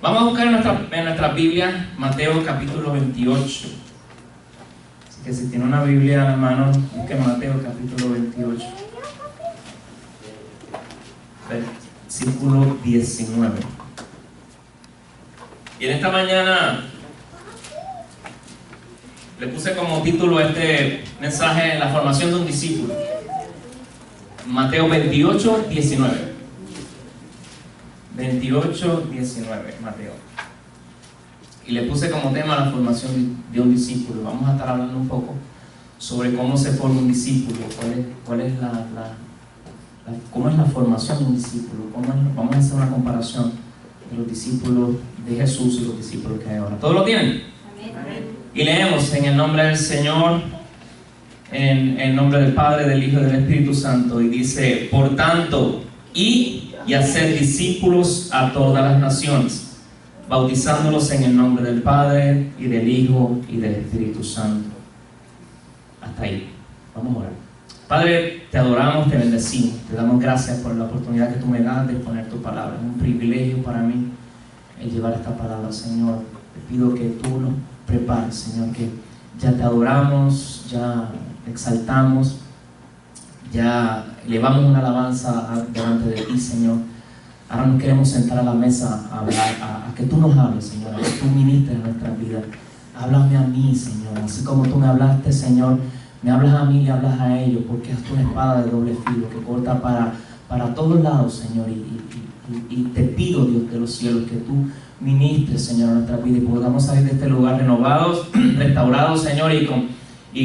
Vamos a buscar en nuestra Biblia Mateo capítulo 28. Así que si tiene una Biblia a la mano, busquen Mateo capítulo 28. Versículo 19. Y en esta mañana le puse como título este mensaje: la formación de un discípulo. Mateo 28, 19. 28, 19, Mateo. Y le puse como tema la formación de un discípulo. Vamos a estar hablando un poco sobre cómo se forma un discípulo, cómo es la formación de un discípulo. Vamos a hacer una comparación de los discípulos de Jesús y los discípulos que hay ahora. ¿Todos lo tienen? Amén. Y leemos en el nombre del Señor, en el nombre del Padre, del Hijo y del Espíritu Santo. Y dice: por tanto, y hacer discípulos a todas las naciones, bautizándolos en el nombre del Padre, y del Hijo, y del Espíritu Santo. Hasta ahí. Vamos a orar. Padre, te adoramos, te bendecimos, te damos gracias por la oportunidad que tú me das de exponer tu palabra. Es un privilegio para mí el llevar esta palabra, Señor. Te pido que tú nos prepares, Señor, que ya te adoramos, ya te exaltamos, ya elevamos una alabanza delante de ti, Señor. Ahora nos queremos sentar a la mesa a hablar, a que tú nos hables, Señor, a que tú ministres en nuestra vida. Háblame a mí, Señor, así como tú me hablaste, Señor. Me hablas a mí y le hablas a ellos, porque es una espada de doble filo que corta para todos lados, Señor. Y te pido, Dios de los cielos, que tú ministres, Señor, a nuestra vida y podamos salir de este lugar renovados, restaurados, Señor, y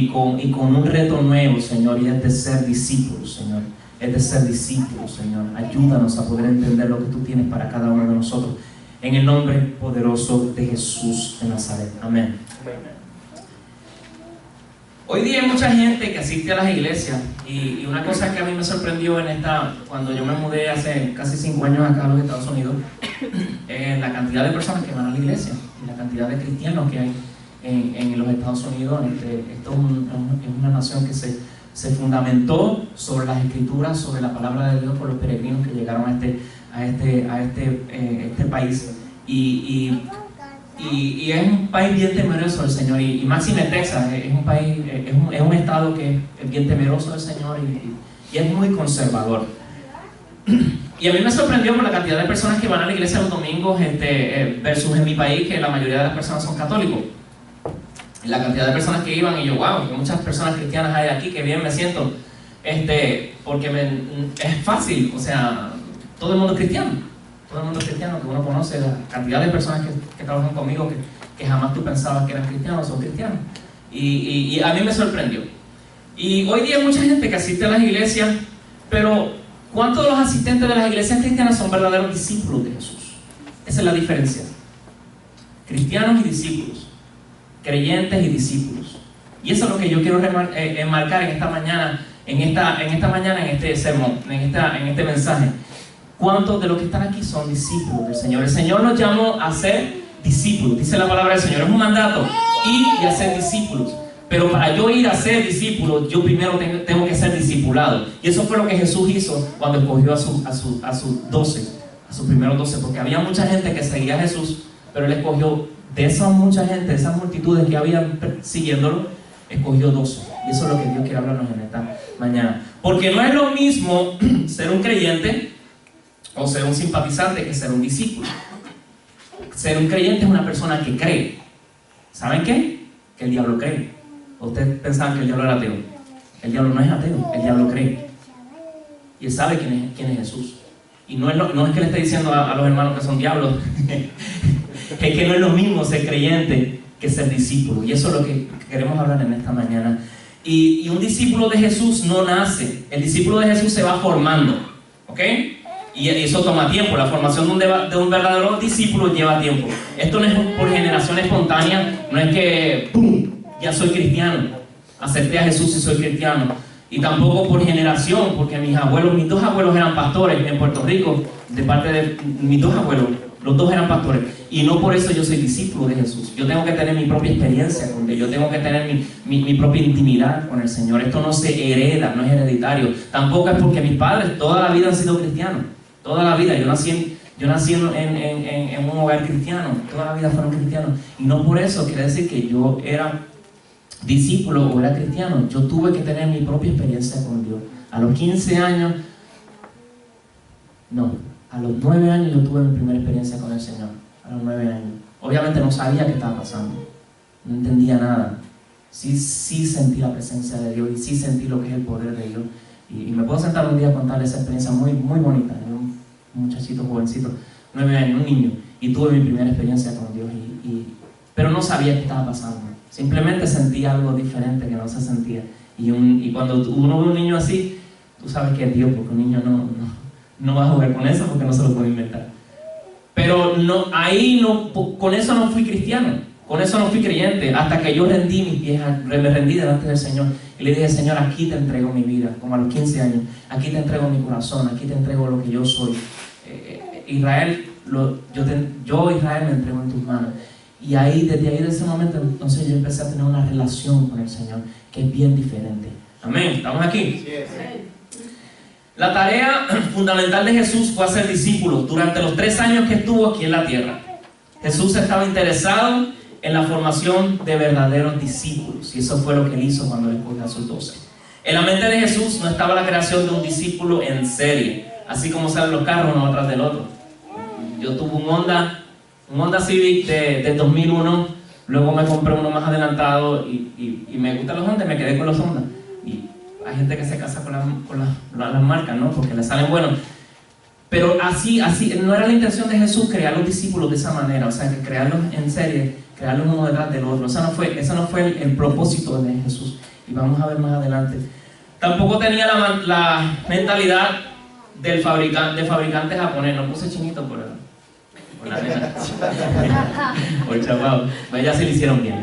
con un reto nuevo, Señor, y es de ser discípulos, Señor. Es de ser discípulos, Señor. Ayúdanos a poder entender lo que tú tienes para cada uno de nosotros. En el nombre poderoso de Jesús de Nazaret. Amén. Amén. Hoy día hay mucha gente que asiste a las iglesias y una cosa que a mí me sorprendió cuando yo me mudé hace casi 5 años acá a los Estados Unidos, es la cantidad de personas que van a la iglesia y la cantidad de cristianos que hay en los Estados Unidos. Esto es una nación que se fundamentó sobre las escrituras, sobre la palabra de Dios por los peregrinos que llegaron a este país. Y es un país bien temeroso del Señor, y máxime Texas es un país, es un estado que es bien temeroso del Señor y es muy conservador. Y a mí me sorprendió por la cantidad de personas que van a la iglesia los domingos versus en mi país, que la mayoría de las personas son católicos. La cantidad de personas que iban, y yo, wow, que muchas personas cristianas hay aquí, que bien me siento, porque es fácil, o sea, todo el mundo es cristiano. Todo el mundo es cristiano, que uno conoce la cantidad de personas que trabajan conmigo que jamás tú pensabas que eran cristianos, son cristianos. Y a mí me sorprendió. Y hoy día hay mucha gente que asiste a las iglesias, pero ¿cuántos de los asistentes de las iglesias cristianas son verdaderos discípulos de Jesús? Esa es la diferencia. Cristianos y discípulos, creyentes y discípulos. Y eso es lo que yo quiero enmarcar en esta mañana, en este sermón, en este mensaje. ¿Cuántos de los que están aquí son discípulos del Señor? El Señor nos llamó a ser discípulos. Dice la palabra del Señor, es un mandato: ir y hacer discípulos. Pero para yo ir a ser discípulo, yo primero tengo que ser discipulado. Y eso fue lo que Jesús hizo cuando escogió a sus 12, a sus primeros 12. Porque había mucha gente que seguía a Jesús, pero Él escogió de esa mucha gente, de esas multitudes que habían siguiéndolo, escogió 12. Y eso es lo que Dios quiere hablarnos en esta mañana. Porque no es lo mismo ser un creyente o ser un simpatizante que ser un discípulo. Ser un creyente es una persona que cree. ¿Saben qué? Que el diablo cree. Ustedes pensaban que el diablo era ateo. El diablo no es ateo, el diablo cree. Y él sabe quién es Jesús. Y no es que le esté diciendo a los hermanos que son diablos. Es que no es lo mismo ser creyente que ser discípulo. Y eso es lo que queremos hablar en esta mañana. Y un discípulo de Jesús no nace. El discípulo de Jesús se va formando. ¿Ok? Y eso toma tiempo. La formación de un verdadero discípulo lleva tiempo. Esto no es por generación espontánea. No es que ¡pum! Ya soy cristiano, acepté a Jesús y soy cristiano. Y tampoco por generación, porque mis dos abuelos eran pastores en Puerto Rico. De parte de mis dos abuelos, los dos eran pastores. Y no por eso yo soy discípulo de Jesús. Yo tengo que tener mi propia experiencia con Dios. Yo tengo que tener mi propia intimidad con el Señor. Esto no se hereda, no es hereditario. Tampoco es porque mis padres toda la vida han sido cristianos. Toda la vida. Yo nací Yo nací en un hogar cristiano, toda la vida fueron cristianos, y no por eso quiere decir que yo era discípulo o era cristiano. Yo tuve que tener mi propia experiencia con Dios. A los 15 años, no, a los 9 años yo tuve mi primera experiencia con el Señor. A los 9 años. Obviamente no sabía qué estaba pasando, no entendía nada. Sí sentí la presencia de Dios y sí sentí lo que es el poder de Dios. Y me puedo sentar un día a contarle esa experiencia muy bonita. Un muchachito jovencito, 9 años, un niño, y tuve mi primera experiencia con Dios, pero no sabía qué estaba pasando. Simplemente sentía algo diferente que no se sentía. Y cuando uno ve un niño así, tú sabes que es Dios, porque un niño no va a jugar con eso porque no se lo puede inventar. Pero con eso no fui cristiano, con eso no fui creyente, hasta que yo rendí mis pies, me rendí delante del Señor y le dije: Señor, aquí te entrego mi vida, como a los 15 años, aquí te entrego mi corazón, aquí te entrego lo que yo soy. Israel, Israel me entrego en tus manos. Y desde ahí, de ese momento, entonces yo empecé a tener una relación con el Señor que es bien diferente. Amén, ¿estamos aquí? La tarea fundamental de Jesús fue hacer discípulos durante los 3 años que estuvo aquí en la tierra. Jesús estaba interesado en la formación de verdaderos discípulos, y eso fue lo que él hizo cuando le escogió a sus 12. En la mente de Jesús no estaba la creación de un discípulo en serie, así como salen los carros uno atrás del otro. Yo tuve un Honda Civic de 2001, luego me compré uno más adelantado y me gustan los Honda y me quedé con los Honda. Y hay gente que se casa con las marcas, ¿no? Porque le salen buenos. Pero así no era la intención de Jesús crear los discípulos de esa manera, o sea, que crearlos en serie, crearlos uno detrás del otro. Ese no fue el propósito de Jesús, y vamos a ver más adelante. Tampoco tenía la mentalidad de fabricante japonés. No puse chinito por la nena. Por el chapado. Ya se le hicieron bien.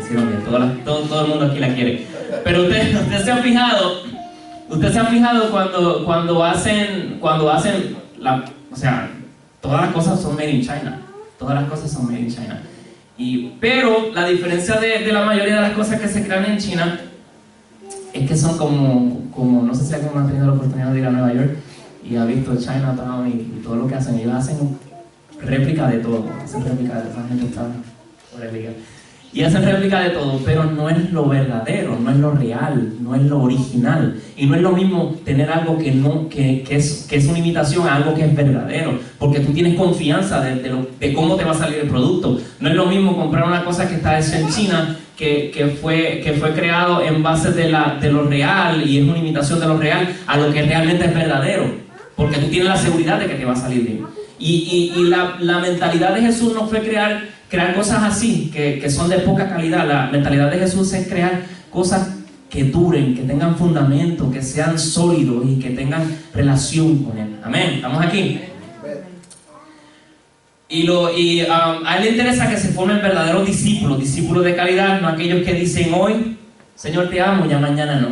Todo el mundo aquí la quiere. Pero usted se ha fijado cuando hacen o sea, todas las cosas son made in China. Pero la diferencia de la mayoría de las cosas que se crean en China es que son como no sé si alguien ha tenido la oportunidad de ir a Nueva York y ha visto Chinatown y todo lo que hacen. Ellos hacen réplica de todo, esa gente está por el día. Y hacen réplica de todo, pero no es lo verdadero, no es lo real, no es lo original. Y no es lo mismo tener algo que es una imitación a algo que es verdadero, porque tú tienes confianza de cómo te va a salir el producto. No es lo mismo comprar una cosa que está hecha en China, que fue creado en base de lo real y es una imitación de lo real, a lo que realmente es verdadero, porque tú tienes la seguridad de que te va a salir bien. Y la mentalidad de Jesús no fue crear cosas así, que son de poca calidad. La mentalidad de Jesús es crear cosas que duren, que tengan fundamento, que sean sólidos y que tengan relación con Él. Amén, ¿estamos aquí? A Él le interesa que se formen verdaderos discípulos de calidad, no aquellos que dicen hoy, Señor te amo, ya mañana no.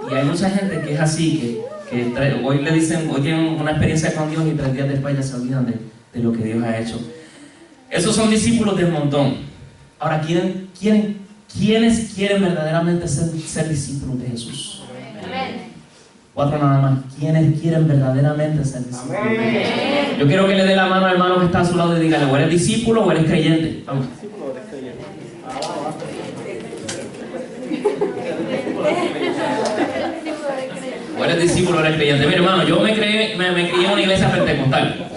Y hay mucha gente que es así, que hoy le dicen, hoy tienen una experiencia con Dios y 3 días después ya se olvidan de lo que Dios ha hecho. Esos son discípulos del montón. Ahora, ¿quiénes quieren verdaderamente ser discípulos de Jesús? Amén. 4 nada más. ¿Quiénes quieren verdaderamente ser discípulos de Jesús? Yo quiero que le dé la mano al hermano que está a su lado y dígale, ¿o eres discípulo o eres creyente? Vamos. O eres discípulo o eres creyente. Mira, hermano, yo me crié en una iglesia pentecostal.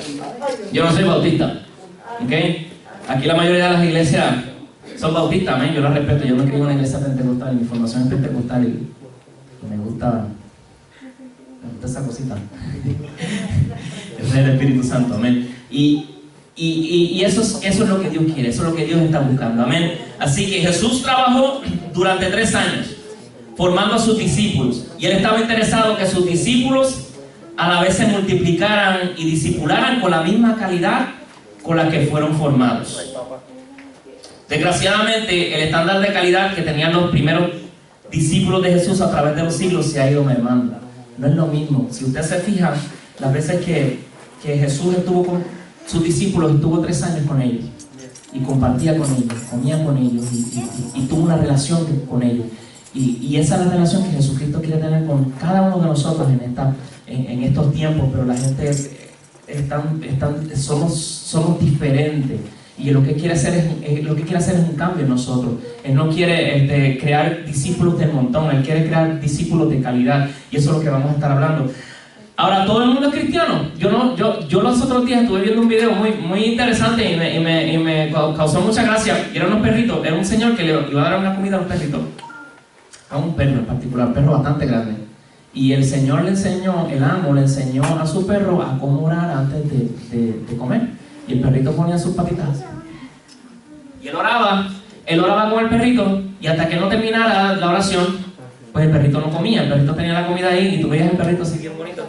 Yo no soy bautista. ¿Okay? Aquí la mayoría de las iglesias son bautistas, amén. Yo las respeto. Yo me crié en una iglesia pentecostal, mi formación es pentecostal y me gusta esa cosita. Es el Espíritu Santo, amén. Y eso es lo que Dios quiere, eso es lo que Dios está buscando, amén. Así que Jesús trabajó durante 3 años formando a sus discípulos, y Él estaba interesado que sus discípulos a la vez se multiplicaran y discipularan con la misma calidad con la que fueron formados. Desgraciadamente, el estándar de calidad que tenían los primeros discípulos de Jesús a través de los siglos se ha ido mermando. No es lo mismo. Si usted se fija, las veces que Jesús estuvo con sus discípulos, estuvo 3 años con ellos y compartía con ellos, comía con ellos y tuvo una relación con ellos. Y esa es la relación que Jesucristo quiere tener con cada uno de nosotros en estos tiempos, pero la gente somos diferentes. Y lo que quiere hacer es un cambio en nosotros. Él no quiere crear discípulos del montón, Él quiere crear discípulos de calidad. Y eso es lo que vamos a estar hablando. Ahora, ¿todo el mundo es cristiano? Yo los otros días estuve viendo un video muy interesante y me causó mucha gracia. Y eran unos perritos. Era un señor que le iba a dar una comida a los perritos. A un perro en particular, un perro bastante grande. Y el señor el amo le enseñó a su perro a cómo orar antes de comer. Y el perrito ponía sus patitas. Y él oraba con el perrito. Y hasta que no terminara la oración, pues el perrito no comía. El perrito tenía la comida ahí y tú veías el perrito así bien bonito,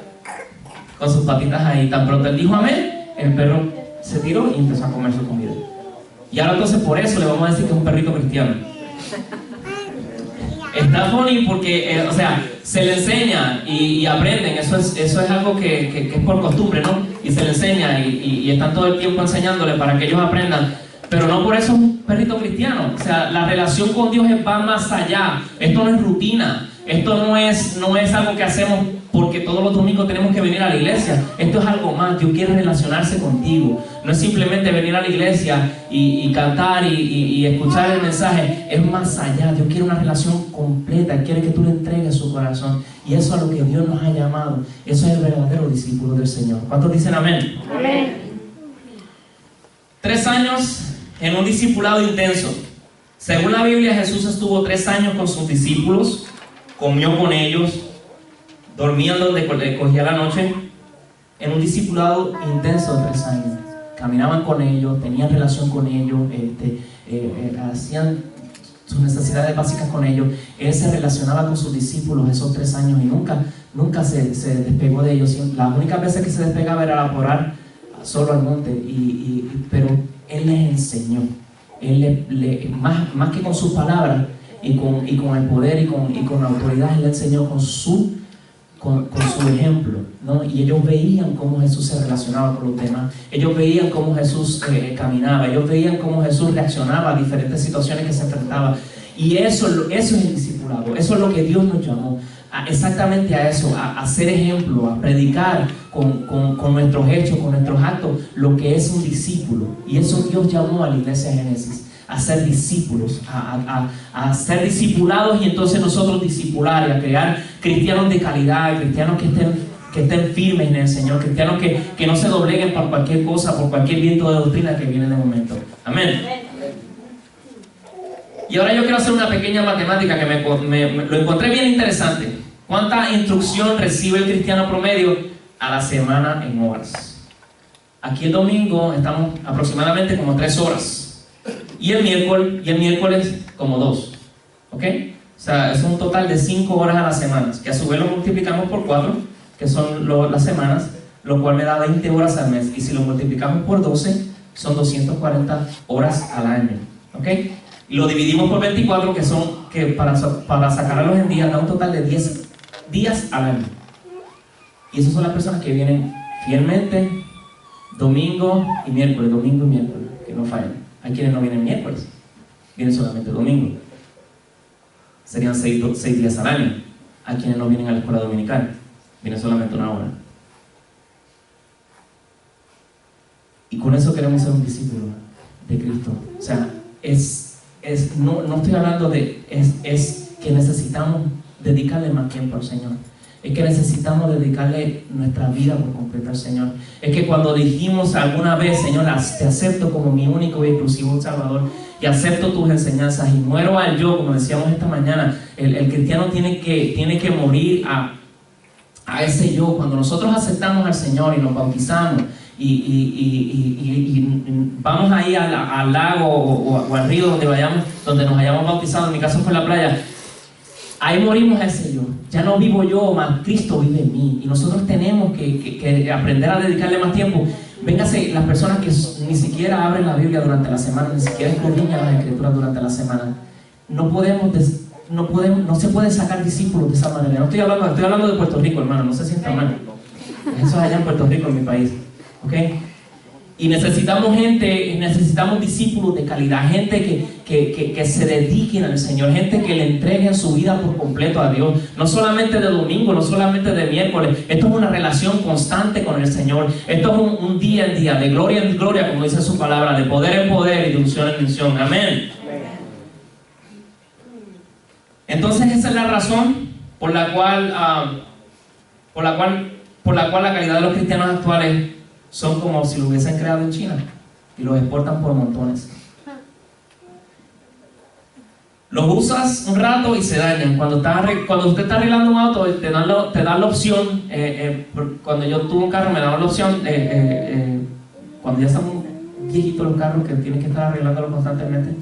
con sus patitas ahí. Tan pronto él dijo amén, el perro se tiró y empezó a comer su comida. Y ahora entonces por eso le vamos a decir que es un perrito cristiano. Está funny porque, se le enseña y aprenden. Eso es algo que es por costumbre, ¿no? Y se le enseña y están todo el tiempo enseñándole para que ellos aprendan. Pero no por eso es un perrito cristiano. O sea, la relación con Dios va más allá. Esto no es rutina. Esto no es algo que hacemos porque todos los domingos tenemos que venir a la iglesia. Esto es algo más. Dios quiere relacionarse contigo. No es simplemente venir a la iglesia y cantar y escuchar el mensaje. Es más allá. Dios quiere una relación completa. Él quiere que tú le entregues su corazón. Y eso es a lo que Dios nos ha llamado. Eso es el verdadero discípulo del Señor. ¿Cuántos dicen amén? Amén. 3 años en un discipulado intenso. Según la Biblia, Jesús estuvo 3 años con sus discípulos. Comió con ellos, dormían donde cogía la noche, en un discipulado intenso de 3 años. Caminaban con ellos, tenían relación con ellos, hacían sus necesidades básicas con ellos. Él se relacionaba con sus discípulos esos 3 años y nunca se despegó de ellos. Las únicas veces que se despegaba era por orar solo al monte, pero Él les enseñó. Él más que con sus palabras, y con el poder y con la autoridad, Él le enseñó con su ejemplo, ¿no? Y ellos veían cómo Jesús se relacionaba con los demás. Ellos veían cómo Jesús caminaba. Ellos veían cómo Jesús reaccionaba a diferentes situaciones que se enfrentaba. Y eso es el discipulado. Eso es lo que Dios nos llamó. Exactamente a eso, a ser ejemplo, a predicar con nuestros hechos, con nuestros actos, lo que es un discípulo. Y eso Dios llamó a la iglesia de Génesis. A ser discípulos, a ser discipulados y entonces nosotros discipular y a crear cristianos de calidad, cristianos que estén firmes en el Señor, cristianos que no se dobleguen por cualquier cosa, por cualquier viento de doctrina que viene de momento. Amén. Y ahora yo quiero hacer una pequeña matemática que lo encontré bien interesante. ¿Cuánta instrucción recibe el cristiano promedio a la semana en horas? Aquí el domingo estamos aproximadamente como 3 horas. Y el miércoles como 2, ¿ok? O sea, es un total de 5 horas a la semana, que a su vez lo multiplicamos por 4, que son las semanas, lo cual me da 20 horas al mes. Y si lo multiplicamos por 12, son 240 horas al año, ¿ok? Y lo dividimos por 24, que para sacarlos en días, da un total de 10 días al año. Y esas son las personas que vienen fielmente domingo y miércoles, que no fallan. Hay quienes no vienen miércoles, vienen solamente domingo. Serían 6 días al año. Hay quienes no vienen a la escuela dominical, vienen solamente 1 hora. Y con eso queremos ser un discípulo de Cristo. O sea, no estoy hablando es que necesitamos dedicarle más tiempo al Señor. Es que necesitamos dedicarle nuestra vida por completo al Señor. Es que cuando dijimos alguna vez, Señor, te acepto como mi único y exclusivo Salvador, y acepto tus enseñanzas y muero al yo, como decíamos esta mañana, el cristiano tiene que morir a ese yo. Cuando nosotros aceptamos al Señor y nos bautizamos y vamos ahí al lago o al río donde nos hayamos bautizado, en mi caso fue la playa, ahí morimos a ese yo. Ya no vivo yo, más Cristo vive en mí. Y nosotros tenemos que aprender a dedicarle más tiempo. Véngase, las personas que ni siquiera abren la Biblia durante la semana, ni siquiera escudriñan las Escrituras durante la semana, no se puede sacar discípulos de esa manera. Estoy hablando de Puerto Rico, hermano, no se sientan mal. Eso es allá en Puerto Rico, en mi país, ¿ok? Y necesitamos gente, necesitamos discípulos de calidad, gente que se dediquen al Señor, gente que le entreguen su vida por completo a Dios, no solamente de domingo, no solamente de miércoles. Esto es una relación constante con el Señor. Esto es un día en día, de gloria en gloria, como dice su palabra, de poder en poder y de unción en unción. Amén. Entonces esa es la razón por la cual la calidad de los cristianos actuales son como si lo hubiesen creado en China y los exportan por montones. Los usas un rato y se dañan. Cuando usted está arreglando un auto, te dan la opción. Cuando yo tuve un carro, me daban la opción. Cuando ya están viejitos los carros que tienes que estar arreglándolo constantemente,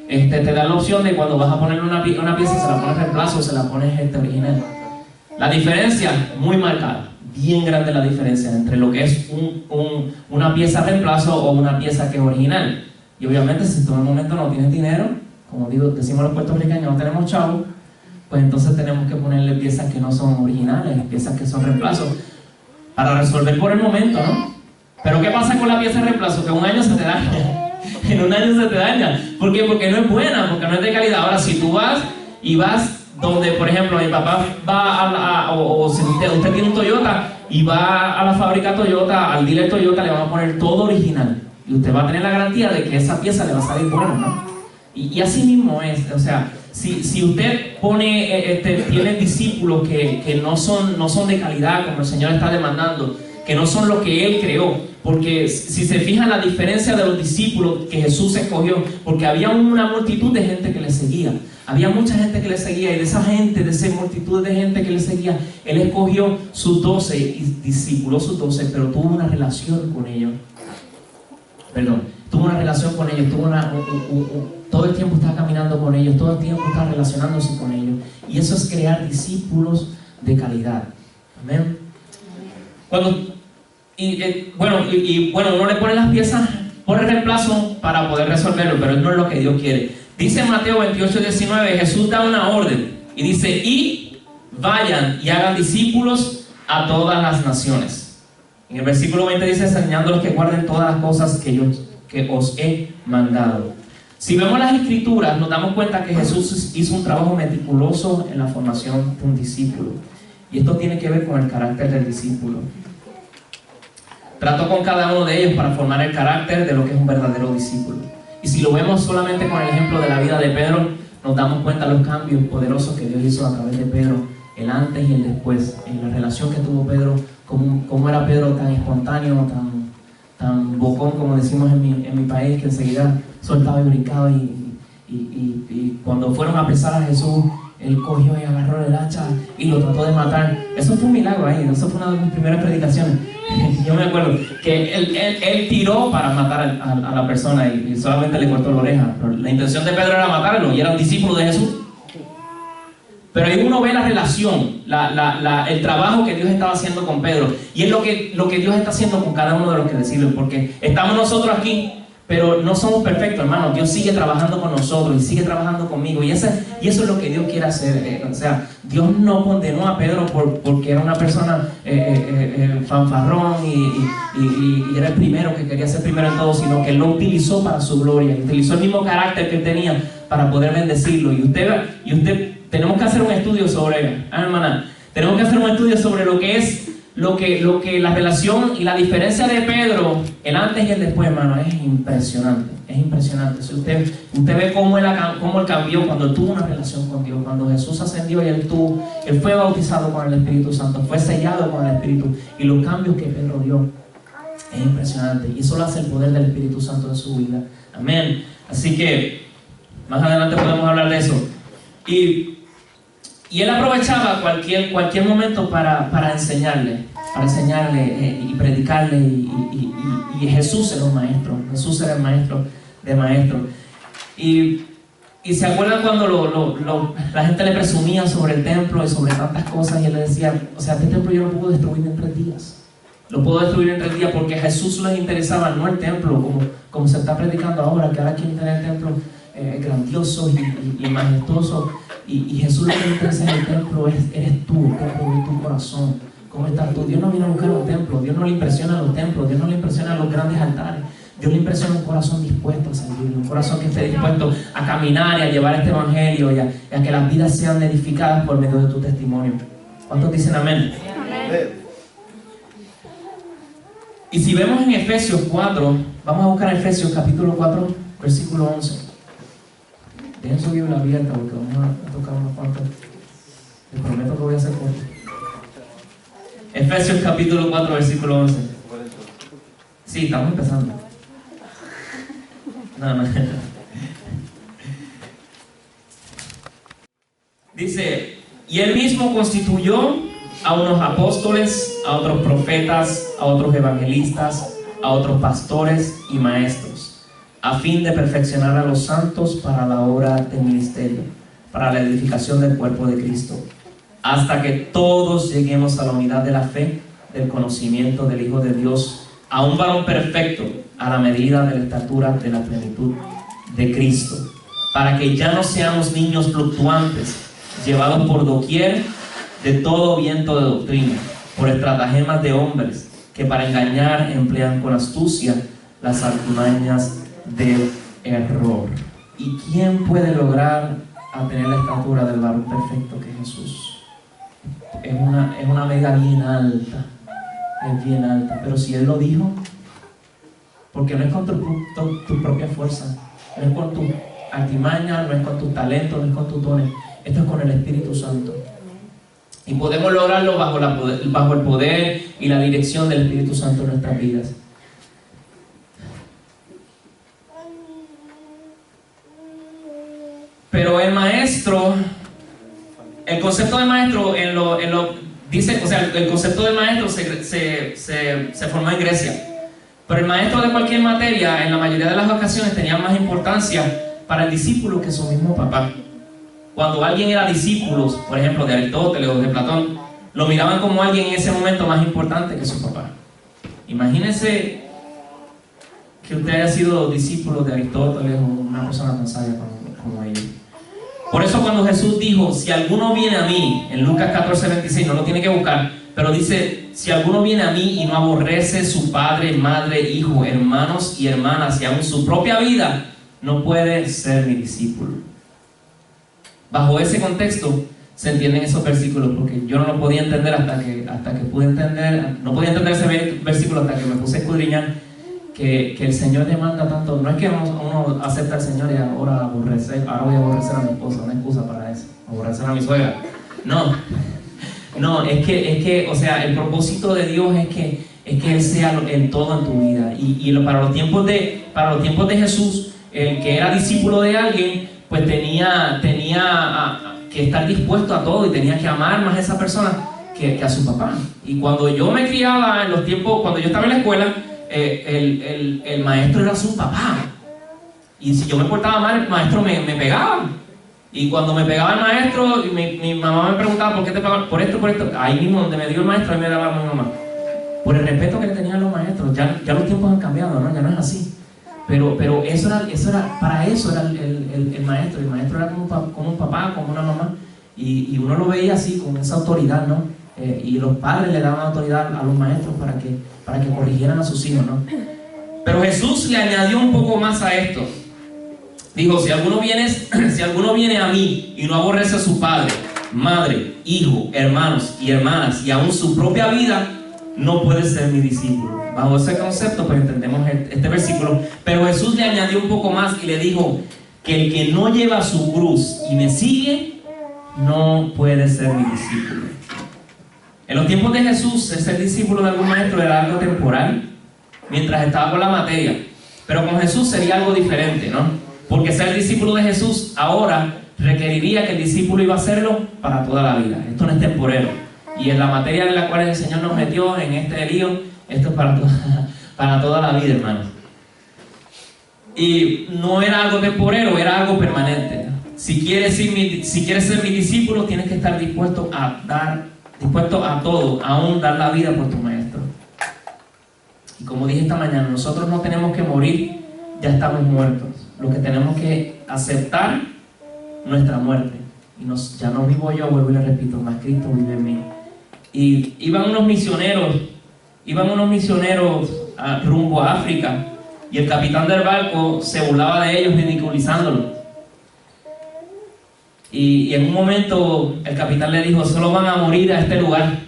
te dan la opción de cuando vas a poner una pieza, se la pones reemplazo o se la pones original. La diferencia, muy marcada. Bien grande la diferencia entre lo que es una pieza reemplazo o una pieza que es original. Y obviamente si tú en el momento no tienes dinero, como decimos los puertorriqueños, no tenemos chavo, pues entonces tenemos que ponerle piezas que no son originales, piezas que son reemplazos, para resolver por el momento, ¿no? Pero ¿qué pasa con la pieza de reemplazo? Que en un año se te daña. En un año se te daña. ¿Por qué? Porque no es buena, porque no es de calidad. Ahora, si tú vas donde, por ejemplo, mi papá va o si usted tiene un Toyota y va a la fábrica Toyota, al dealer Toyota, le van a poner todo original y usted va a tener la garantía de que esa pieza le va a salir buena, ¿no? Y así mismo es, o sea, si usted tiene discípulos que no son de calidad, como el Señor está demandando, que no son lo que Él creó, porque si se fijan la diferencia de los discípulos que Jesús escogió, porque había una multitud de gente que le seguía. Había mucha gente que le seguía, y de esa multitud de gente que le seguía, Él escogió sus 12 y discipuló sus 12, pero tuvo una relación con ellos. Tuvo una relación con ellos, todo el tiempo estaba caminando con ellos, todo el tiempo estaba relacionándose con ellos. Y eso es crear discípulos de calidad. Amén. Uno le pone las piezas por el reemplazo para poder resolverlo, pero no es lo que Dios quiere. Dice en Mateo 28:19, Jesús da una orden y dice: y vayan y hagan discípulos a todas las naciones. En el versículo 20 dice: enseñándolos que guarden todas las cosas que os he mandado. Si vemos las escrituras, nos damos cuenta que Jesús hizo un trabajo meticuloso en la formación de un discípulo. Y esto tiene que ver con el carácter del discípulo. Trató con cada uno de ellos para formar el carácter de lo que es un verdadero discípulo. Y si lo vemos solamente con el ejemplo de la vida de Pedro, nos damos cuenta de los cambios poderosos que Dios hizo a través de Pedro, el antes y el después, en la relación que tuvo Pedro, cómo era Pedro tan espontáneo, tan bocón, como decimos en mi país, que enseguida soltaba y brincaba, y cuando fueron a apresar a Jesús, él cogió y agarró el hacha y lo trató de matar. Eso fue un milagro ahí, eso fue una de mis primeras predicaciones. Yo me acuerdo que él tiró para matar a la persona y solamente le cortó la oreja. Pero la intención de Pedro era matarlo y era un discípulo de Jesús. Pero ahí uno ve la relación, el trabajo que Dios estaba haciendo con Pedro. Y es lo que Dios está haciendo con cada uno de los que le sirven. Porque estamos nosotros aquí, pero no somos perfectos, hermanos. Dios sigue trabajando con nosotros y sigue trabajando conmigo. Y eso es lo que Dios quiere hacer. O sea, Dios no condenó a Pedro porque era una persona fanfarrón y era el primero que quería ser primero en todo, sino que Él lo utilizó para su gloria. Utilizó el mismo carácter que Él tenía para poder bendecirlo. Y usted tenemos que hacer un estudio sobre, hermana, tenemos que hacer un estudio sobre lo que es lo que la relación y la diferencia de Pedro, el antes y el después, hermano, es impresionante. Es impresionante. Si usted ve cómo él cambió cuando tuvo una relación con Dios, cuando Jesús ascendió y él fue bautizado con el Espíritu Santo, fue sellado con el Espíritu, y los cambios que Pedro dio, es impresionante. Y eso lo hace el poder del Espíritu Santo en su vida. Amén. Así que más adelante podemos hablar de eso. Y él aprovechaba cualquier momento para enseñarle y predicarle, y Jesús era un maestro. Jesús era el maestro de maestros. Y se acuerdan cuando la gente le presumía sobre el templo y sobre tantas cosas, y él le decía: o sea, este templo yo lo puedo destruir en 3 días. Lo puedo destruir en 3 días, porque a Jesús les interesaba no el templo como se está predicando ahora, que ahora quieren tener el templo grandioso y majestuoso. Y Jesús lo que le interesa en el templo eres tú, el templo de tu corazón. ¿Cómo estás tú? Dios no viene a buscar un templo, Dios no le impresiona los templos, Dios no le impresiona los grandes altares. Dios le impresiona un corazón dispuesto a servirle, un corazón que esté dispuesto a caminar y a llevar este evangelio y a que las vidas sean edificadas por medio de tu testimonio. ¿Cuántos dicen amén? Amén. Y si vemos en Efesios 4, vamos a buscar Efesios capítulo 4, versículo 11. Dejen su Biblia abierta porque vamos a tocar unos cuantos. Les prometo que voy a hacer corto. Efesios capítulo 4, versículo 11. Sí, estamos empezando. No. Dice, y él mismo constituyó a unos apóstoles, a otros profetas, a otros evangelistas, a otros pastores y maestros, a fin de perfeccionar a los santos para la obra del ministerio, para la edificación del cuerpo de Cristo, hasta que todos lleguemos a la unidad de la fe, del conocimiento del Hijo de Dios, a un varón perfecto, a la medida de la estatura de la plenitud de Cristo, para que ya no seamos niños fluctuantes, llevados por doquier de todo viento de doctrina, por estratagemas de hombres, que para engañar emplean con astucia las artimañas del error. ¿Y quién puede lograr a tener la estatura del varón perfecto que es Jesús? Es una medida bien alta, es bien alta, pero si Él lo dijo, porque no es con tu propia fuerza, no es con tu artimaña, no es con tu talento, no es con tu dones, esto es con el Espíritu Santo. Y podemos lograrlo bajo el poder y la dirección del Espíritu Santo en nuestras vidas. Pero el maestro, el concepto de maestro dice, o sea, el concepto de maestro se formó en Grecia. Pero el maestro de cualquier materia, en la mayoría de las ocasiones, tenía más importancia para el discípulo que su mismo papá. Cuando alguien era discípulo, por ejemplo, de Aristóteles o de Platón, lo miraban como alguien en ese momento más importante que su papá. Imagínense que usted haya sido discípulo de Aristóteles o una persona tan sabia como ellos. Por eso cuando Jesús dijo, si alguno viene a mí, en Lucas 14:26, no lo tiene que buscar, pero dice, si alguno viene a mí y no aborrece su padre, madre, hijo, hermanos y hermanas y aún su propia vida, no puede ser mi discípulo. Bajo ese contexto se entienden esos versículos, porque yo no lo podía entender hasta que pude entender, no podía entender ese versículo hasta que me puse a escudriñar que el Señor demanda tanto. No es que uno acepta al Señor y ahora voy a aborrecer a mi esposa, una excusa para eso, aborrecer a mi suegra. No, es que, o sea, el propósito de Dios es que Él sea el todo en tu vida. Y para los tiempos de Jesús, el que era discípulo de alguien, pues tenía que estar dispuesto a todo y tenía que amar más a esa persona que a su papá. Y cuando yo me criaba, en los tiempos, cuando yo estaba en la escuela, el maestro era su papá. Y si yo me portaba mal, el maestro me pegaba. Y cuando me pegaba el maestro, mi mamá me preguntaba ¿por qué te pegaban? Por esto. Ahí mismo donde me dio el maestro, ahí me daba a mi mamá. Por el respeto que le tenían los maestros. Ya los tiempos han cambiado, ¿no? Ya no es así. Pero eso era para eso era el maestro. El maestro era como un papá, como una mamá. Y uno lo veía así, con esa autoridad, ¿no? Y los padres le daban autoridad a los maestros para que corrigieran a sus hijos, ¿no? Pero Jesús le añadió un poco más a esto. Dijo, si alguno viene a mí y no aborrece a su padre, madre, hijo, hermanos y hermanas y aún su propia vida, no puede ser mi discípulo. Bajo ese concepto pues entendemos este versículo. Pero Jesús le añadió un poco más y le dijo que el que no lleva su cruz y me sigue, no puede ser mi discípulo. En los tiempos de Jesús, ser discípulo de algún maestro era algo temporal, mientras estaba con la materia. Pero con Jesús sería algo diferente, ¿no? Porque ser discípulo de Jesús ahora requeriría que el discípulo iba a hacerlo para toda la vida. Esto no es temporero. Y en la materia en la cual el Señor nos metió, en este lío, esto es para toda la vida, hermanos. Y no era algo temporero, era algo permanente. Si quieres ser mi discípulo, tienes que estar dispuesto a todo, aún dar la vida por tu maestro. Y como dije esta mañana, nosotros no tenemos que morir, ya estamos muertos. Lo que tenemos que aceptar nuestra muerte. Y ya no vivo yo, vuelvo y le repito, más Cristo vive en mí. y iban unos misioneros rumbo a África, y el capitán del barco se burlaba de ellos ridiculizándolo. Y en un momento el capitán le dijo: solo van a morir a este lugar.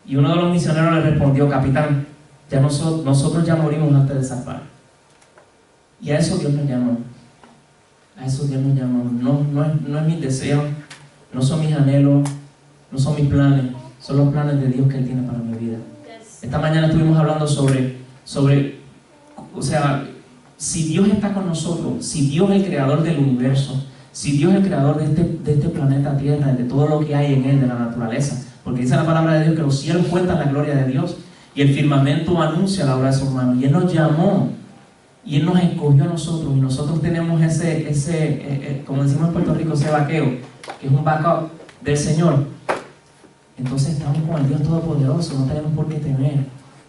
Y uno de los misioneros le respondió: capitán, ya nosotros ya morimos antes de zarpar. Y a eso Dios nos llamó. A eso Dios nos llamó. No es mi deseo, no son mis anhelos, no son mis planes, son los planes de Dios que Él tiene para mi vida. Esta mañana estuvimos hablando sobre, o sea, si Dios está con nosotros, si Dios es el creador del universo, si Dios es el creador de este planeta Tierra, de todo lo que hay en él, de la naturaleza, porque dice la palabra de Dios que los cielos cuentan la gloria de Dios y el firmamento anuncia la obra de sus manos, y Él nos llamó y Él nos escogió a nosotros, y nosotros tenemos ese como decimos en Puerto Rico, ese vaqueo, que es un backup del Señor. Entonces estamos con el Dios Todopoderoso, no tenemos por qué temer,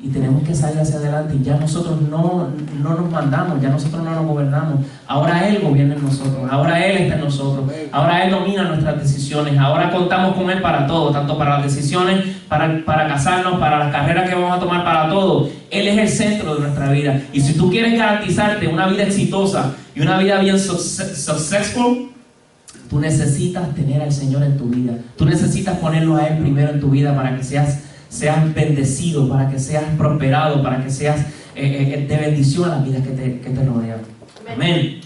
y tenemos que salir hacia adelante. Y ya nosotros no nos mandamos, ya nosotros no nos gobernamos. Ahora Él gobierna en nosotros, ahora Él está en nosotros, ahora Él domina nuestras decisiones, ahora contamos con Él para todo, tanto para las decisiones, para casarnos, para las carreras que vamos a tomar, para todo. Él es el centro de nuestra vida. Y si tú quieres garantizarte una vida exitosa y una vida bien successful, tú necesitas tener al Señor en tu vida. Tú necesitas ponerlo a Él primero en tu vida para que seas bendecido, para que seas prosperado, para que seas de bendición a las vidas que te rodean. Amén.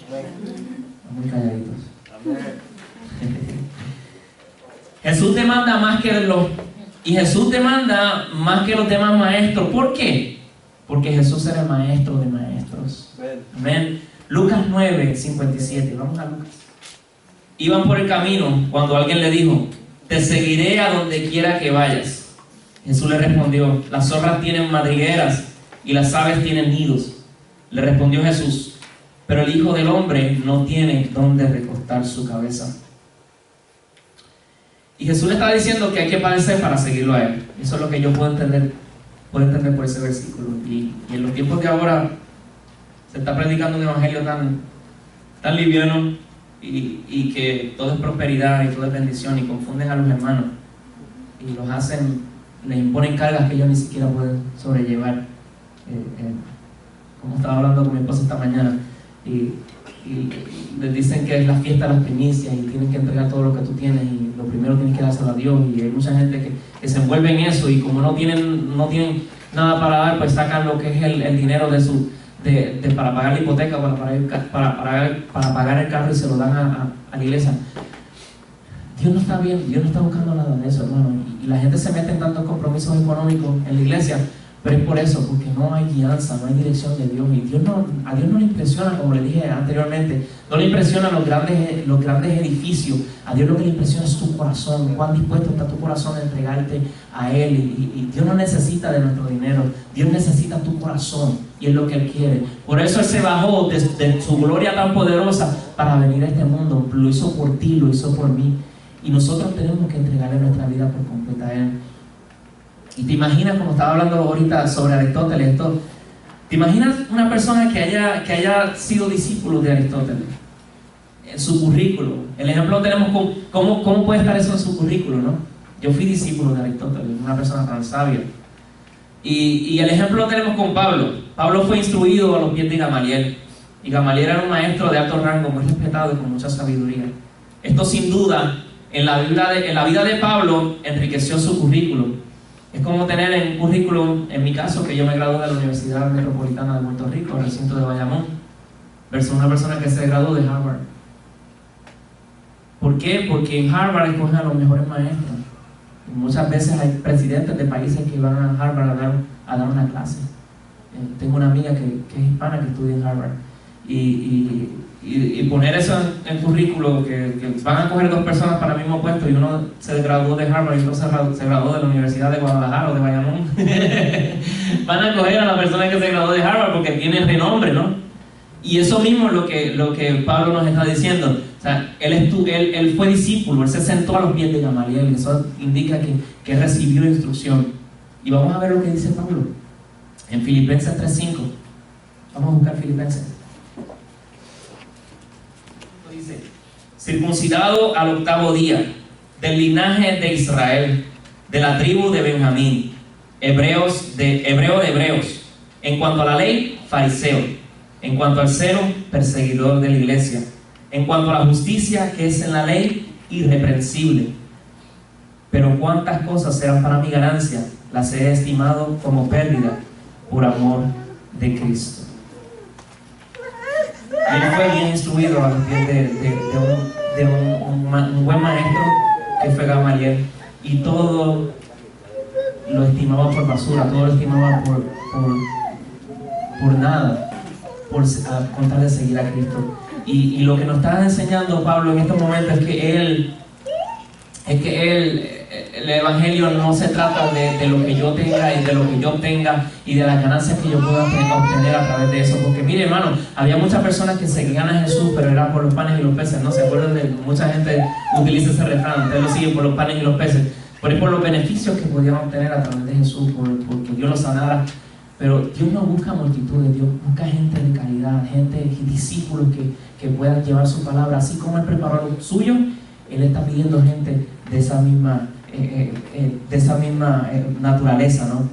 Muy calladitos. Amén. Jesús te manda más que Jesús te manda más que los demás maestros. ¿Por qué? Porque Jesús era el maestro de maestros. Amén. Lucas 9:57. Vamos a Lucas. Iban por el camino cuando alguien le dijo: te seguiré a donde quiera que vayas. Jesús le respondió: las zorras tienen madrigueras y las aves tienen nidos. Le respondió Jesús: pero el Hijo del Hombre no tiene dónde recostar su cabeza. Y Jesús le estaba diciendo que hay que padecer para seguirlo a Él. Eso es lo que yo puedo entender por ese versículo. Y en los tiempos que ahora se está predicando un evangelio tan liviano, y que todo es prosperidad y todo es bendición, y confunden a los hermanos y los hacen, les imponen cargas que ellos ni siquiera pueden sobrellevar. Como estaba hablando con mi esposa esta mañana, y les dicen que es la fiesta de las primicias y tienen que entregar todo lo que tú tienes, y lo primero tienes que dárselo a Dios, y hay mucha gente que se envuelve en eso, y como no tienen nada para dar, pues sacan lo que es el dinero para pagar la hipoteca, para pagar el carro, y se lo dan a la iglesia. Dios no está bien, Dios no está buscando nada de eso, hermano. Y la gente se mete en tantos compromisos económicos en la iglesia, pero es por eso, porque no hay guianza, no hay dirección de Dios. Y a Dios no le impresiona, como le dije anteriormente, no le impresiona los grandes edificios. A Dios lo que le impresiona es tu corazón, cuán dispuesto está tu corazón a entregarte a Él. Y Dios no necesita de nuestro dinero, Dios necesita tu corazón, y es lo que Él quiere. Por eso Él se bajó de su gloria tan poderosa para venir a este mundo. Lo hizo por ti, lo hizo por mí, y nosotros tenemos que entregarle nuestra vida por completa a Él. Y te imaginas, como estaba hablando ahorita sobre Aristóteles, ¿te imaginas una persona que haya sido discípulo de Aristóteles? En su currículo. El ejemplo tenemos cómo puede estar eso en su currículo, ¿no? Yo fui discípulo de Aristóteles, una persona tan sabia. Y el ejemplo lo tenemos con Pablo. Pablo fue instruido a los pies de Gamaliel. Y Gamaliel era un maestro de alto rango, muy respetado y con mucha sabiduría. Esto sin duda, en la vida de Pablo, enriqueció su currículo. Es como tener en un currículum, en mi caso, que yo me gradué de la Universidad Metropolitana de Puerto Rico, el recinto de Bayamón, versus una persona que se graduó de Harvard. ¿Por qué? Porque en Harvard escogen a los mejores maestros. Y muchas veces hay presidentes de países que van a Harvard a dar una clase. Tengo una amiga que es hispana que estudia en Harvard. Y poner eso en currículo, que van a coger dos personas para el mismo puesto, y uno se graduó de Harvard y otro se graduó de la Universidad de Guadalajara o de Bayamón. Van a coger a la persona que se graduó de Harvard porque tiene renombre, ¿no? Y eso mismo es lo que Pablo nos está diciendo. O sea, él fue discípulo, él se sentó a los pies de Gamaliel, y eso indica que recibió instrucción. Y vamos a ver lo que dice Pablo en Filipenses 3:5. Vamos a buscar Filipenses. Dice: circuncidado al 8º día, del linaje de Israel, de la tribu de Benjamín, hebreo de hebreos. En cuanto a la ley, fariseo. En cuanto al celo, perseguidor de la iglesia. En cuanto a la justicia que es en la ley, irreprensible. Pero cuántas cosas eran para mi ganancia, las he estimado como pérdida por amor de Cristo. Él fue bien instruido a los pies de un buen maestro que fue Gamaliel, y todo lo estimaba por basura, todo lo estimaba por nada, con tal de seguir a Cristo. Y lo que nos está enseñando Pablo en estos momentos es que el evangelio no se trata de lo que yo tenga y de lo que yo obtenga y de las ganancias que yo pueda obtener a través de eso. Porque mire, hermano, había muchas personas que seguían a Jesús, pero era por los panes y los peces. No se acuerdan de mucha gente utiliza ese refrán, ustedes lo siguen por los panes y los peces, por los beneficios que podían obtener a través de Jesús, porque Dios los sanara. Pero Dios no busca multitudes, Dios busca gente de calidad, discípulos que puedan llevar su palabra. Así como Él preparó lo suyo, Él está pidiendo gente de esa misma naturaleza, ¿no?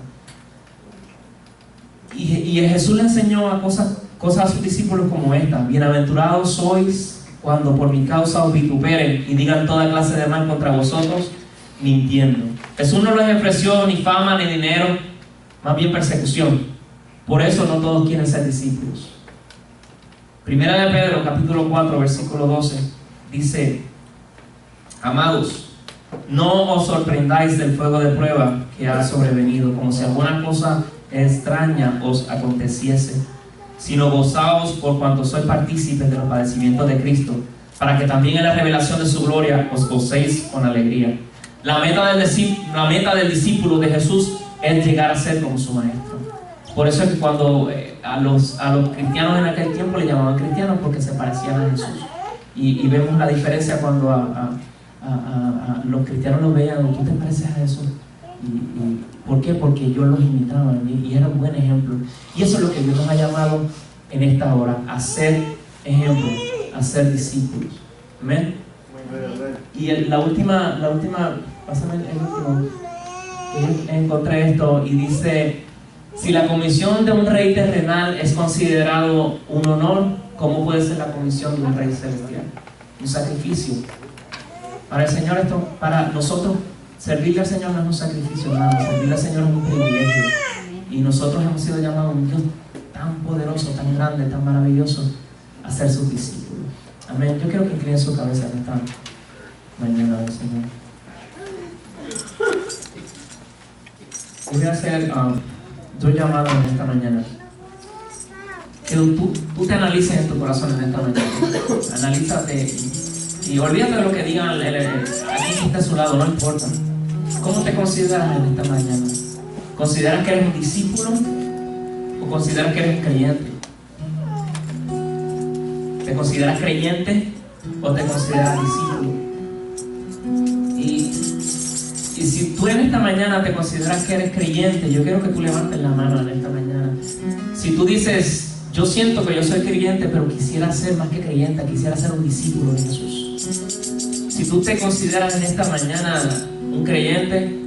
Y Jesús le enseñó a cosas a sus discípulos como esta: bienaventurados sois cuando por mi causa os vituperen y digan toda clase de mal contra vosotros, mintiendo. Jesús no les ofreció ni fama ni dinero, más bien persecución. Por eso no todos quieren ser discípulos. Primera de Pedro, capítulo 4, versículo 12, dice: amados, no os sorprendáis del fuego de prueba que ha sobrevenido, como si alguna cosa extraña os aconteciese, sino gozaos por cuanto sois partícipes de los padecimientos de Cristo, para que también en la revelación de su gloria os gocéis con alegría. La meta del discípulo de Jesús es llegar a ser como su maestro. Por eso es que cuando a los cristianos en aquel tiempo le llamaban cristianos, porque se parecían a Jesús. Y vemos la diferencia cuando a los cristianos los veían: tú te pareces a Jesús. ¿Por qué? Porque ellos los imitaban y era un buen ejemplo. Y eso es lo que Dios nos ha llamado en esta hora: a ser ejemplos, a ser discípulos. Amén. Y la última, pásame el último. Encontré esto y dice: si la comisión de un rey terrenal es considerado un honor, ¿cómo puede ser la comisión de un rey celestial? Un sacrificio. Para el Señor, para nosotros, servirle al Señor no es un sacrificio, nada. Servirle al Señor es un privilegio. Y nosotros hemos sido llamados a un Dios tan poderoso, tan grande, tan maravilloso, a ser sus discípulos. Amén. Yo quiero que inclinen su cabeza en esta mañana del Señor. Voy a hacer dos llamados en esta mañana. Que tú te analices en tu corazón en esta mañana. Analízate y olvídate de lo que digan aquí está a su lado, no importa. ¿Cómo te consideras en esta mañana? ¿Consideras que eres un discípulo o consideras que eres un creyente? ¿Te consideras creyente o te consideras discípulo? Y si tú en esta mañana te consideras que eres creyente, yo quiero que tú levantes la mano en esta mañana. Si tú dices: yo siento que yo soy creyente, pero quisiera ser más que creyente, quisiera ser un discípulo de Jesús. Si tú te consideras en esta mañana un creyente,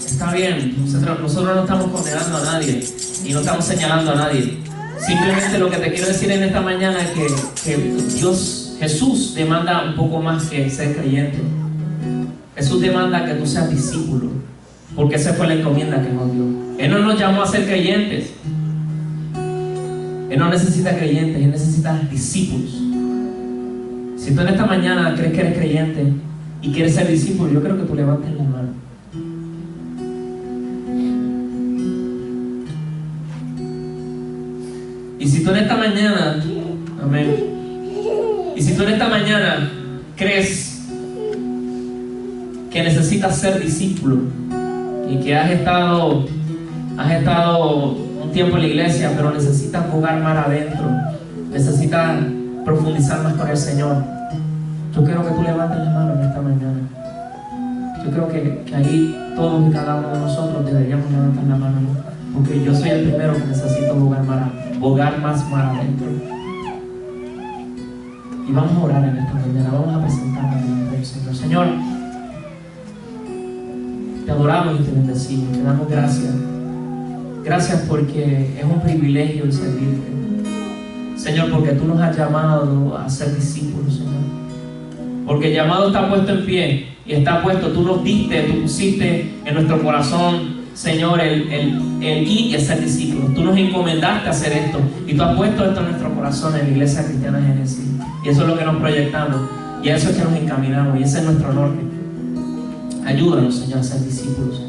está bien. Nosotros no estamos condenando a nadie y no estamos señalando a nadie. Simplemente lo que te quiero decir en esta mañana es que Jesús demanda un poco más que ser creyente. Jesús demanda que tú seas discípulo, porque esa fue la encomienda que nos dio. Él no nos llamó a ser creyentes. Él no necesita creyentes, Él necesita discípulos. Si tú en esta mañana crees que eres creyente y quieres ser discípulo, yo creo que tú levantes la mano. Y si tú en esta mañana, amén, y si tú en esta mañana crees que necesitas ser discípulo y que has estado un tiempo en la iglesia, pero necesitas jugar más adentro, necesitas profundizar más con el Señor, yo quiero que tú levantes la mano en esta mañana. Yo creo que ahí todos y cada uno de nosotros deberíamos levantar la mano, ¿no? Porque yo soy el primero que necesito jugar más adentro. Y vamos a orar en esta mañana, vamos a presentarnos delante del Señor. Señor, Te adoramos y te bendecimos, te damos gracias. Gracias porque es un privilegio el servirte. Señor, porque tú nos has llamado a ser discípulos, Señor. Porque el llamado está puesto en pie y está puesto, tú nos diste, tú pusiste en nuestro corazón, Señor, el ir y el ser discípulos. Tú nos encomendaste a hacer esto y tú has puesto esto en nuestro corazón en la Iglesia Cristiana Génesis. Y eso es lo que nos proyectamos y a eso es que nos encaminamos y ese es nuestro norte. Ayúdanos, Señor, a ser discípulos.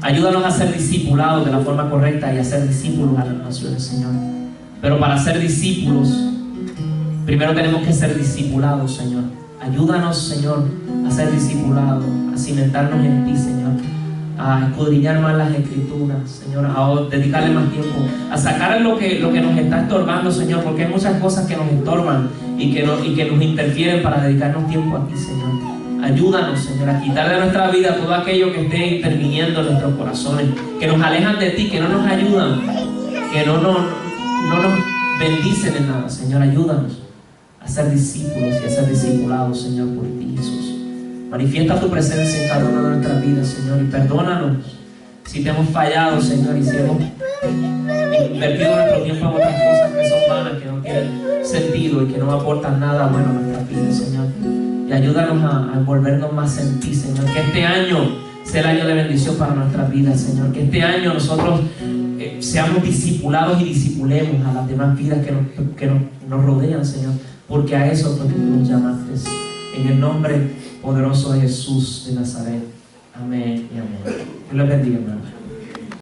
Ayúdanos a ser discipulados de la forma correcta y a ser discípulos a las naciones, Señor. Pero para ser discípulos, primero tenemos que ser discipulados, Señor. Ayúdanos, Señor, a ser discipulados, a cimentarnos en ti, Señor, a escudriñar más las Escrituras, Señor, a dedicarle más tiempo, a sacar lo que nos está estorbando, Señor, porque hay muchas cosas que nos estorban y que nos interfieren para dedicarnos tiempo a ti, Señor. Ayúdanos, Señor, a quitar de nuestra vida todo aquello que esté interviniendo en nuestros corazones, que nos alejan de ti, que no nos ayudan, que no nos bendicen en nada. Señor, ayúdanos a ser discípulos y a ser discipulados, Señor, por ti, Jesús. Manifiesta tu presencia en cada una de nuestras vidas, Señor, y perdónanos si te hemos fallado, Señor, y si hemos invertido nuestro tiempo en otras cosas que son vanas, que no tienen sentido y que no aportan nada bueno a nuestras vidas, Señor. Y ayúdanos a envolvernos más en ti, Señor. Que este año sea el año de bendición para nuestras vidas, Señor. Que este año nosotros seamos discipulados y discipulemos a las demás vidas que nos rodean, Señor. Porque a eso es lo que tú nos llamaste. En el nombre poderoso de Jesús de Nazaret. Amén y amén. Dios les bendiga, hermanos.